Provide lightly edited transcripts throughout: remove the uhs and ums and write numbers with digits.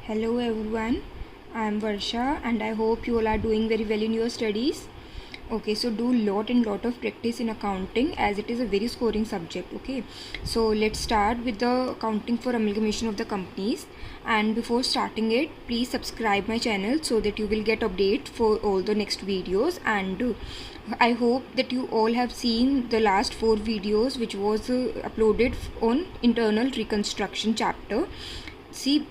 Hello everyone, I am Varsha and I hope you all are doing very well in your studies. Okay, so do lot of practice in accounting as it is a very scoring subject. Okay, so let's start with the accounting for amalgamation of the companies. And before starting it, please subscribe my channel so that you will get update for all the next videos. And I hope that you all have seen the last 4 videos which was uploaded on internal reconstruction chapter. See,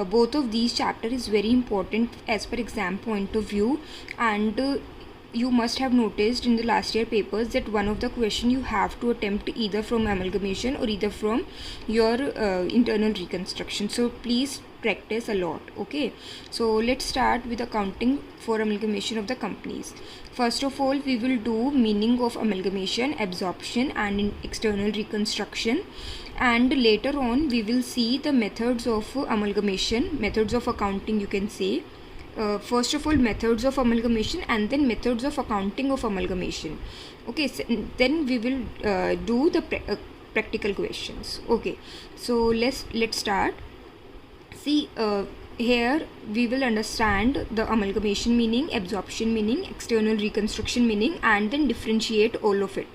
both of these chapter is very important as per exam point of view, and you must have noticed in the last year papers that one of the question you have to attempt either from amalgamation or either from your internal reconstruction. So please practice a lot. Okay, so let's start with accounting for amalgamation of the companies. First of all, we will do meaning of amalgamation, absorption and external reconstruction, and later on we will see the methods of amalgamation, methods of accounting you can say. First of all, methods of amalgamation and then methods of accounting of amalgamation. Okay, so then we will do the practical questions. Okay, so let's start. See, here we will understand the amalgamation meaning, absorption meaning, external reconstruction meaning, and then differentiate all of it.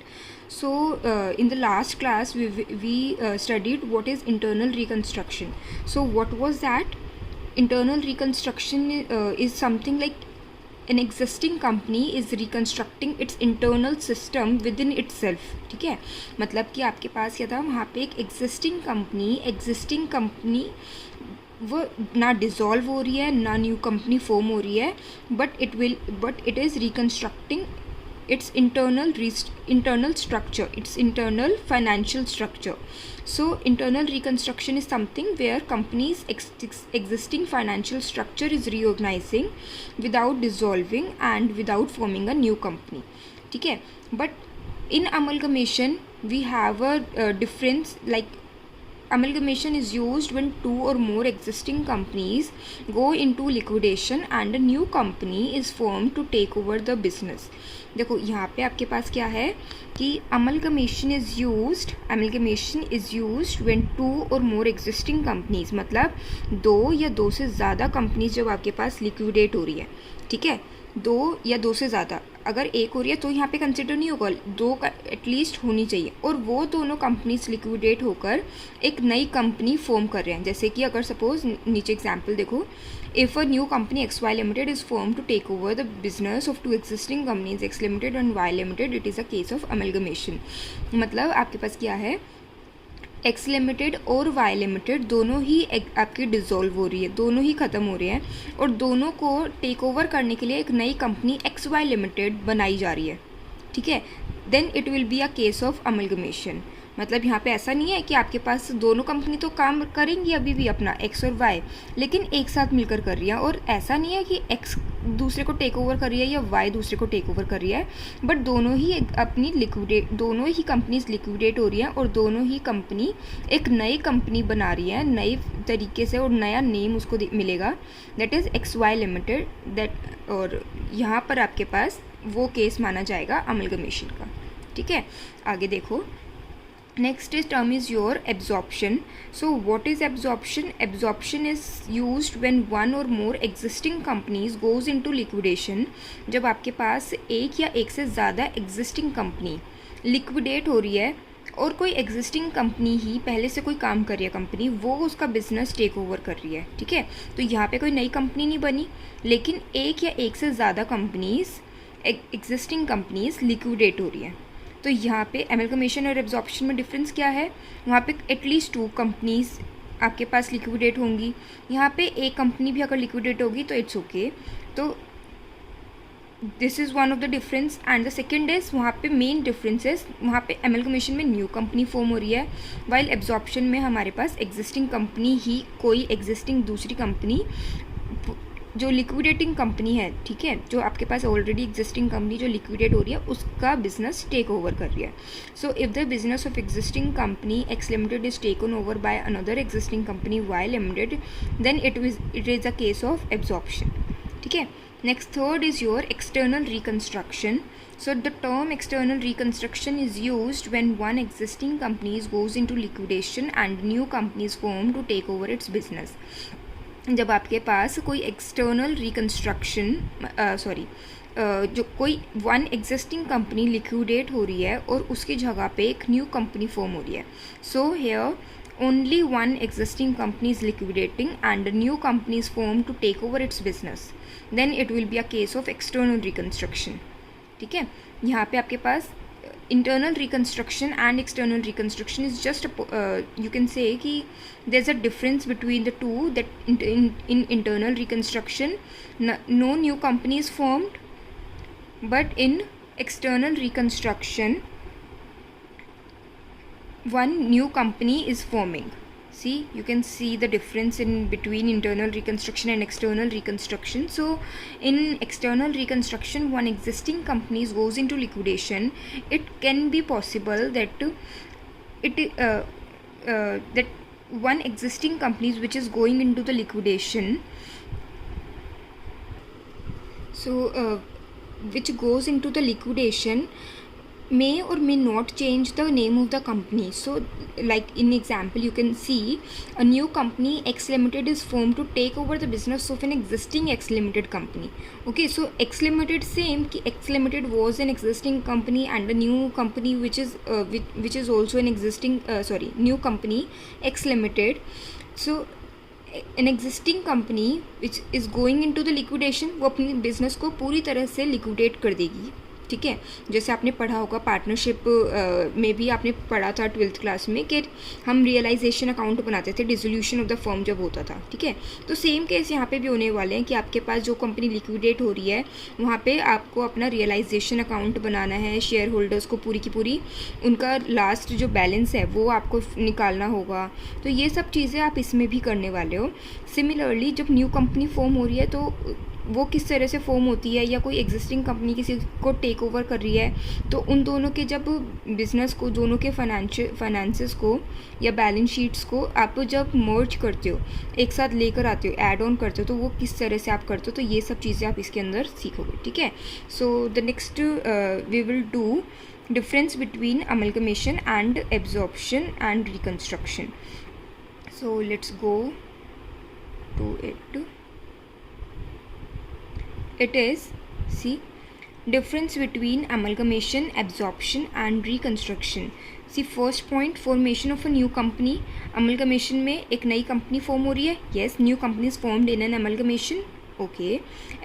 So in the last class we studied what is internal reconstruction. So what was that? Internal reconstruction is something like an existing company is reconstructing its internal system within itself. ठीक है, मतलब कि आपके पास क्या था, वहाँ पे एक existing company वो ना डिज़ोल्व हो रही है ना न्यू कंपनी फॉर्म हो रही है, but it is reconstructing its internal structure, its internal financial structure. So internal reconstruction is something where company's existing financial structure is reorganizing without dissolving and without forming a new company. ठीक है, but in amalgamation we have a difference. Like, amalgamation is used when 2 or more existing companies go into liquidation and a new company is formed to take over the business. देखो यहाँ पे आपके पास क्या है कि amalgamation is used when 2 or more existing companies, मतलब 2 या 2 से ज़्यादा कंपनीज जब आपके पास लिक्विडेट हो रही है. ठीक है, 2 या 2 से ज़्यादा, अगर एक हो रही है तो यहाँ पे कंसिडर नहीं होगा, 2 का एटलीस्ट होनी चाहिए, और वो दोनों कंपनीज लिक्विडेट होकर एक नई कंपनी फॉर्म कर रहे हैं. जैसे कि अगर सपोज नीचे एग्जांपल देखो, if a new company X Y limited is form to take over the business of 2 existing companies X limited and Y limited, it is a case of amalgamation. मतलब आपके पास क्या है, एक्स लिमिटेड और Y limited दोनों ही आपकी dissolve हो रही है, दोनों ही ख़त्म हो रही है, और दोनों को टेक ओवर करने के लिए एक नई कंपनी एक्स वाई लिमिटेड बनाई जा रही है. ठीक है, then it will be a case of amalgamation. मतलब यहाँ पे ऐसा नहीं है कि आपके पास दोनों कंपनी तो काम करेंगी अभी भी अपना, एक्स और वाई, लेकिन एक साथ मिलकर कर रही है, और ऐसा नहीं है कि एक्स दूसरे को टेक ओवर कर रही है या वाई दूसरे को टेक ओवर कर रही है, बट दोनों ही अपनी दोनों ही कंपनीज लिक्विडेट हो रही हैं और दोनों ही कंपनी एक नई कंपनी बना रही है नई तरीके से, और नया नेम उसको मिलेगा, that is X Y limited. That, और यहाँ पर आपके पास वो केस माना जाएगा अमलगमेशन का. ठीक है, आगे देखो. Next is term is your absorption. So what is absorption? Absorption is used when one or more existing companies goes into liquidation. जब आपके पास एक या एक से ज़्यादा existing company liquidate हो रही है और कोई existing company ही पहले से कोई काम कर रही है कंपनी, वो उसका बिजनेस टेक ओवर कर रही है. ठीक है, तो यहाँ पे कोई नई कंपनी नहीं बनी, लेकिन एक या एक से ज़्यादा कंपनीज existing कंपनीज लिक्विडेट हो रही है. तो यहाँ पे अमलगमेशन और एब्जॉर्प्शन में डिफरेंस क्या है, वहाँ पे एटलीस्ट 2 कंपनीज आपके पास लिक्विडेट होंगी, यहाँ पे एक कंपनी भी अगर लिक्विडेट होगी तो इट्स ओके. तो this is one of the difference. And the second is, वहाँ पे मेन डिफरेंसेस, वहाँ पे अमलगमेशन में न्यू कंपनी फॉर्म हो रही है, वाइल एब्जॉर्प्शन में हमारे पास एग्जिस्टिंग कंपनी ही कोई एग्जिस्टिंग दूसरी कंपनी जो लिक्विडेटिंग कंपनी है, ठीक है, जो आपके पास ऑलरेडी एग्जिस्टिंग कंपनी जो लिक्विडेट हो रही है उसका बिजनेस टेक ओवर कर रही है. So if the business of existing company X limited is taken over by another existing company Y limited, then it is a case of absorption. ठीक है, next third is your external reconstruction. So the term external reconstruction is used when one existing company goes into liquidation and new companies form to take over its business. जब आपके पास कोई external reconstruction जो कोई one existing company liquidate हो रही है और उसकी जगह पे एक न्यू कंपनी फॉर्म हो रही है. So here only one existing company is liquidating and a new company is formed to take over its business, then it will be a case of external reconstruction. ठीक है, यहाँ पे आपके पास internal reconstruction and external reconstruction is just you can say कि there's a difference between the two, that in internal reconstruction no new company is formed, but in external reconstruction one new company is forming. See, you can see the difference in between internal reconstruction and external reconstruction. So in external reconstruction, one existing company goes into liquidation. It can be possible that that one existing company which is going into the liquidation, which goes into the liquidation may or may not change the name of the company. So like in example you can see a new company X Limited is formed to take over the business of an existing X Limited company. Okay, so X Limited same ki X Limited was an existing company and a new company which is also an existing new company X Limited. So an existing company which is going into the liquidation वो अपनी business को पूरी तरह से liquidate कर देगी. ठीक है, जैसे आपने पढ़ा होगा पार्टनरशिप में भी आपने पढ़ा था 12th क्लास में कि हम रियलाइजेशन अकाउंट बनाते थे डिसोल्यूशन ऑफ द फर्म जब होता था. ठीक है, तो सेम केस यहाँ पे भी होने वाले हैं कि आपके पास जो कंपनी लिक्विडेट हो रही है वहाँ पे आपको अपना रियलाइजेशन अकाउंट बनाना है. शेयर होल्डर्स को पूरी की पूरी उनका लास्ट जो बैलेंस है वो आपको निकालना होगा. तो ये सब चीज़ें आप इसमें भी करने वाले हो. सिमिलरली जब न्यू कंपनी फॉर्म हो रही है तो वो किस तरह से फॉर्म होती है, या कोई एग्जिस्टिंग कंपनी किसी को टेक ओवर कर रही है तो उन दोनों के जब बिज़नेस को, दोनों के फाइनेंसेस को या बैलेंस शीट्स को आप जब मर्ज करते हो, एक साथ लेकर आते हो, ऐड ऑन करते हो, तो वो किस तरह से आप करते हो. तो ये सब चीज़ें आप इसके अंदर सीखोगे. ठीक है, so the next we will do difference between amalgamation and absorption and reconstruction. So let's go to it. It is, see, difference between amalgamation, absorption and reconstruction. See, first point, formation of a new company. Amalgamation में एक नई company form हो रही है. Yes, new company is formed in an amalgamation. Okay.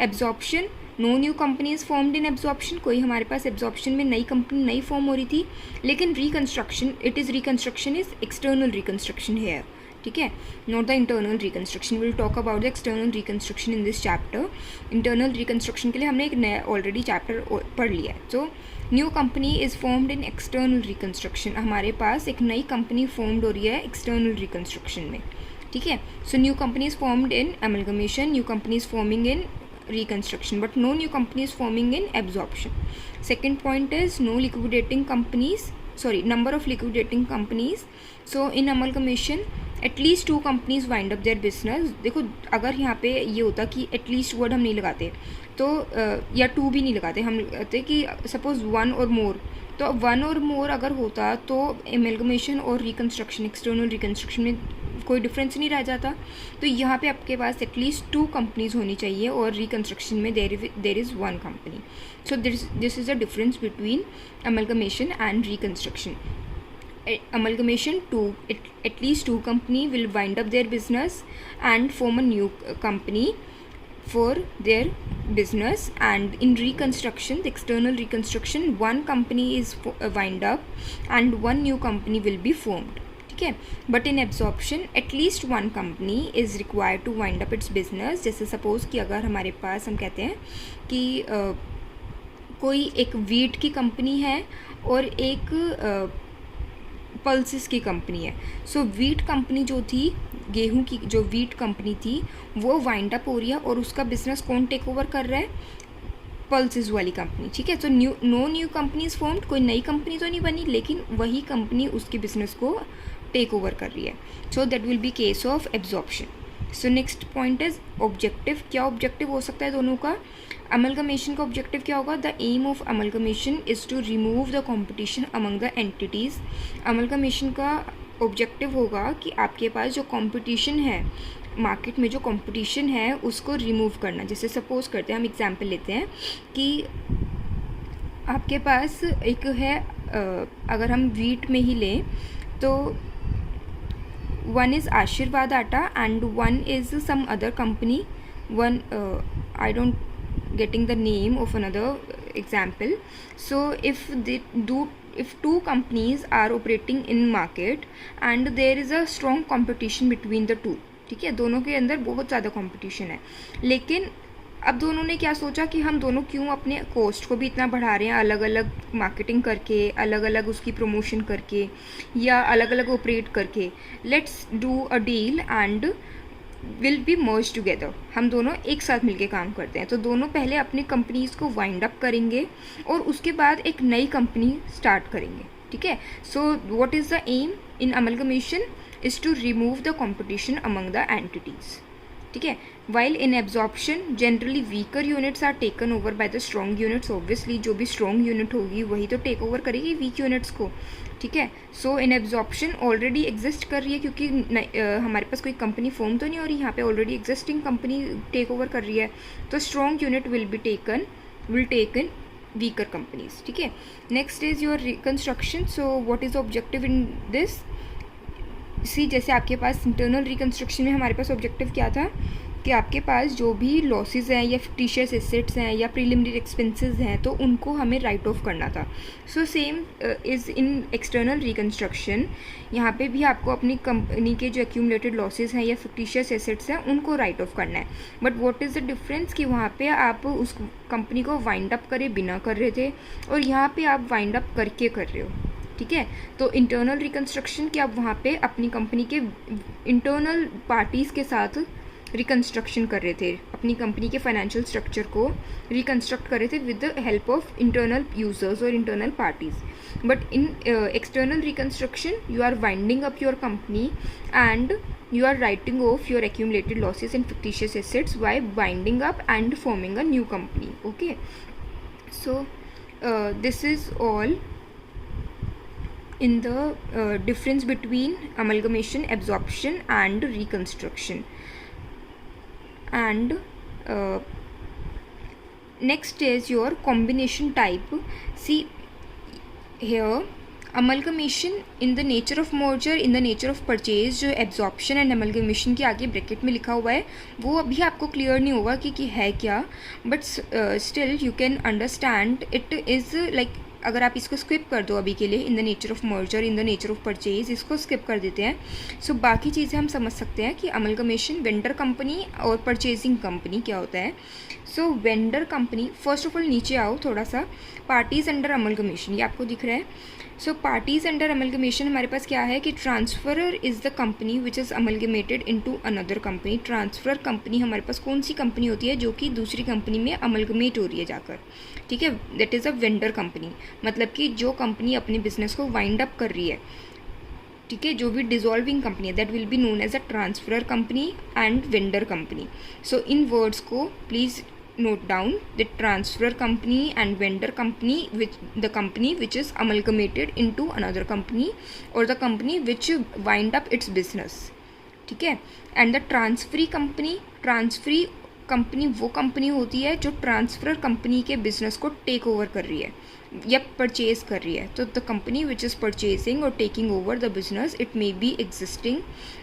Absorption, no new company is formed in absorption. कोई हमारे पास absorption में नई कंपनी नई फॉर्म हो रही थी. लेकिन reconstruction, reconstruction is external reconstruction here. ठीक है, not the internal reconstruction. Will talk about the external reconstruction in this chapter. Internal reconstruction के लिए हमने एक नया ऑलरेडी चैप्टर पढ़ लिया है. तो new company is formed in external reconstruction. हमारे पास एक नई कंपनी फॉर्म्ड हो रही है एक्सटर्नल रिकन्स्ट्रक्शन में. ठीक है, so new company is formed in amalgamation, new company is forming in reconstruction, but no new company is forming in absorption. Second point is no liquidating companies, number of liquidating companies. So in amalgamation at least 2 companies wind up their business. देखो अगर यहाँ पे ये होता कि at least word हम नहीं लगाते तो या 2 भी नहीं लगाते, हम कहते कि सपोज 1 और मोर. तो 1 और मोर अगर होता तो एमलगमेशन और रिकन्स्ट्रक्शन, एक्सटर्नल रिकन्स्ट्रक्शन में कोई डिफरेंस नहीं रह जाता. तो यहाँ पे आपके पास एटलीस्ट 2 कंपनीज होनी चाहिए और रिकन्स्ट्रक्शन में there is 1 company. So this is a difference between amalgamation and reconstruction. Amalgamation, at least 2 company will wind up their business and form a new company for their business. And in reconstruction, the external reconstruction, 1 company is wind up and 1 new company will be formed. ठीक है, but in absorption at least 1 company is required to wind up its business. जैसे suppose कि अगर हमारे पास हम कहते हैं कि कोई एक वीट की कंपनी है और एक पल्सेस की कंपनी है. सो वीट कंपनी जो थी, गेहूं की जो वीट कंपनी थी वो वाइंड अप हो रही है और उसका बिजनेस कौन टेक ओवर कर रहा है? पल्सेस वाली कंपनी. ठीक है, तो no new company is formed, कोई नई कंपनी तो नहीं बनी लेकिन वही कंपनी उसके बिजनेस को टेक ओवर कर रही है. So that will B case of absorption. So next point is objective. क्या ऑब्जेक्टिव हो सकता है दोनों का? अमलगमेशन का ऑब्जेक्टिव क्या होगा? The aim of amalgamation is to remove the competition among the entities. Amalgamation का ऑब्जेक्टिव होगा कि आपके पास जो कंपटीशन है मार्केट में जो कंपटीशन है उसको रिमूव करना। जैसे सपोज करते हैं, हम एग्जांपल लेते हैं कि आपके पास एक है, अगर हम वीट में ही लें तो one is आशीर्वाद आटा and one is some other company, one I don't getting the name of another example. So if two companies are operating in market and there is a strong competition between the two, ठीक है, दोनों के अंदर बहुत ज़्यादा competition है, लेकिन अब दोनों ने क्या सोचा कि हम दोनों क्यों अपने कॉस्ट को भी इतना बढ़ा रहे हैं, अलग अलग मार्केटिंग करके, अलग अलग उसकी प्रमोशन करके या अलग अलग ऑपरेट करके, let's do a deal and will be merge together. हम दोनों एक साथ मिलके काम करते हैं। तो दोनों पहले अपनी कंपनीज को वाइंड अप करेंगे और उसके बाद एक नई कंपनी स्टार्ट करेंगे, ठीक है। So what is the aim in amalgamation is to remove the competition among the entities, ठीक है। While in absorption generally weaker units are taken over by the strong units. Obviously जो भी strong unit होगी वही तो take over करेगी weak units को, ठीक है। So in absorption already exist कर रही है, क्योंकि हमारे पास कोई कंपनी फॉर्म तो नहीं हो रही, यहाँ पे already existing company take over कर रही है, तो strong unit will taken weaker companies, ठीक है। Next is your reconstruction. So what is the objective in this? See, जैसे आपके पास इंटरनल रिकन्स्ट्रक्शन में हमारे पास ऑब्जेक्टिव क्या था कि आपके पास जो भी लॉसेस हैं या फिक्टिशियस एसेट्स हैं या प्रीलिमिनरी एक्सपेंसेस हैं तो उनको हमें राइट ऑफ करना था। So same is in external reconstruction. यहाँ पे भी आपको अपनी कंपनी के जो एक्यूमुलेटेड लॉसेस हैं या फिक्टिशियस एसेट्स हैं उनको राइट ऑफ करना है। But what is the difference कि वहाँ पे आप उस कंपनी को वाइंड अप करे बिना कर रहे थे और यहाँ पे आप वाइंड अप करके कर रहे हो, ठीक है। तो इंटरनल रिकन्स्ट्रक्शन कि आप वहाँ पे अपनी कंपनी के इंटरनल पार्टीज़ के साथ रिकन्स्ट्रक्शन कर रहे थे, अपनी कंपनी के फाइनेंशियल स्ट्रक्चर को रिकन्स्ट्रक्ट कर रहे थे with the help of internal users और internal parties. But in external reconstruction you are winding up your company and you are writing off your accumulated losses and fictitious assets by winding up and forming a new company, okay. So this is all in the difference between amalgamation, absorption and reconstruction. And next is your combination type. See here, amalgamation in the nature of merger, in the nature of purchase, जो absorption and amalgamation के आगे bracket में लिखा हुआ है वो अभी आपको क्लियर नहीं होगा कि है क्या, but still you can understand it is like, अगर आप इसको स्किप कर दो अभी के लिए, in the nature of merger, in the nature of purchase, इसको स्किप कर देते हैं। सो बाकी चीज़ें हम समझ सकते हैं कि अमलगमेशन, वेंडर कंपनी और परचेजिंग कंपनी क्या होता है। So vendor company, first of all नीचे आओ थोड़ा सा, पार्टीज अंडर अमलगमेशन, ये आपको दिख रहा है। सो पार्टीज अंडर अमलगमेशन हमारे पास क्या है कि transferor is the company which is amalgamated into another company. Transfer company हमारे पास कौन सी कंपनी होती है जो कि दूसरी कंपनी में अमलगमेट हो रही है जाकर, ठीक है। That is a vendor company, मतलब कि जो कंपनी अपने बिजनेस को वाइंड अप कर रही है, ठीक है, जो भी डिजॉल्विंग कंपनी है, that will be known as a transferor company and vendor company. So in words को please note down, the transfer company and vendor company, which the company which is amalgamated into another company or the company which wind up its business, ठीक है। and the transferee company वो कंपनी होती है जो transfer company के business को take over कर रही है या परचेज कर रही है। तो the company which is purchasing और taking over the business, it may be existing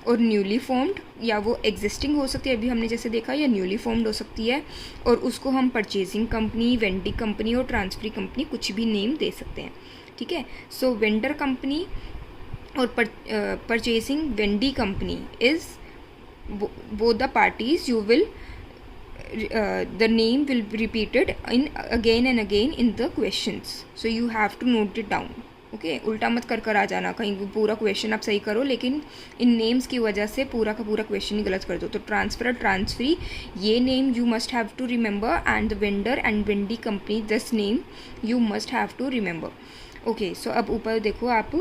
और न्यूली फॉर्म्ड, या वो एग्जिस्टिंग हो सकती है अभी हमने जैसे देखा, या न्यूली फॉर्म्ड हो सकती है, और उसको हम परचेजिंग कंपनी, वेंडिंग कंपनी और ट्रांसफरी कंपनी कुछ भी नेम दे सकते हैं, ठीक है। सो वेंडर कंपनी और purchasing Wendy company is both the parties, you will the name will be repeated in again and again in the questions, so you have to note it down, okay। उल्टा मत कर आ जाना, कहीं पूरा question आप सही करो लेकिन इन नेम्स की वजह से पूरा का पूरा क्वेश्चन ही गलत कर दो। तो ट्रांसफर, ट्रांसफरी, ये name you must have to remember, and vendor and vendee company, this name you must have to remember, okay. So अब ऊपर देखो, आप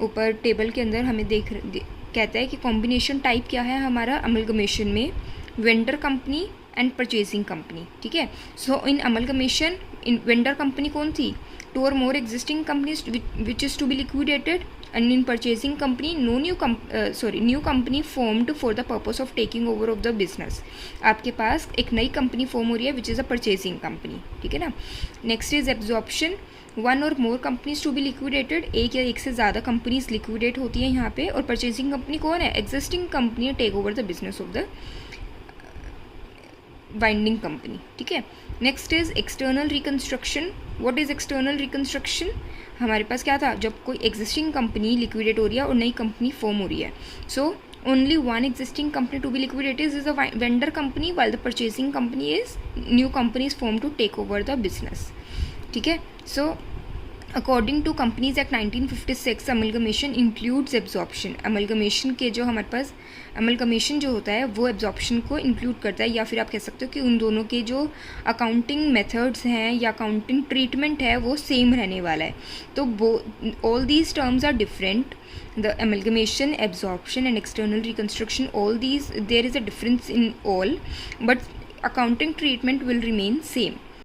ऊपर टेबल के अंदर हमें कहता है कि कॉम्बिनेशन टाइप क्या है हमारा अमलगमेशन में, vendor company and purchasing company, ठीक है। So in amalgamation, in vendor company कौन थी, two or more existing companies which is to be liquidated, and in purchasing company new company formed for the purpose of taking over of the business. आपके पास एक नई company form हो रही है which is a purchasing company, ठीक है ना. Next is absorption, one or more companies to be liquidated, एक या एक से ज़्यादा कंपनीज लिक्विडेट होती हैं यहाँ पे. और परचेजिंग कंपनी कौन है? Existing company take over the business of the binding company, ठीक है. Next is external reconstruction. What is external reconstruction? हमारे पास क्या था, जब कोई एग्जिस्टिंग कंपनी लिक्विडेट हो रही है और नई कंपनी फॉर्म हो रही है. सो only one existing company to be liquidated is a vendor company, while the purchasing company is new companies formed to take over the business, ठीक है. So according to Companies Act 1956 amalgamation includes absorption. Amalgamation के जो हमारे पास amalgamation जो होता है वो absorption को इंक्लूड करता है, या फिर आप कह सकते हो कि उन दोनों के जो अकाउंटिंग मेथड्स हैं या अकाउंटिंग ट्रीटमेंट है वो सेम रहने वाला है. तो all these terms are different. The amalgamation, absorption and external reconstruction, all these, there is a difference in all, but accounting treatment will remain same.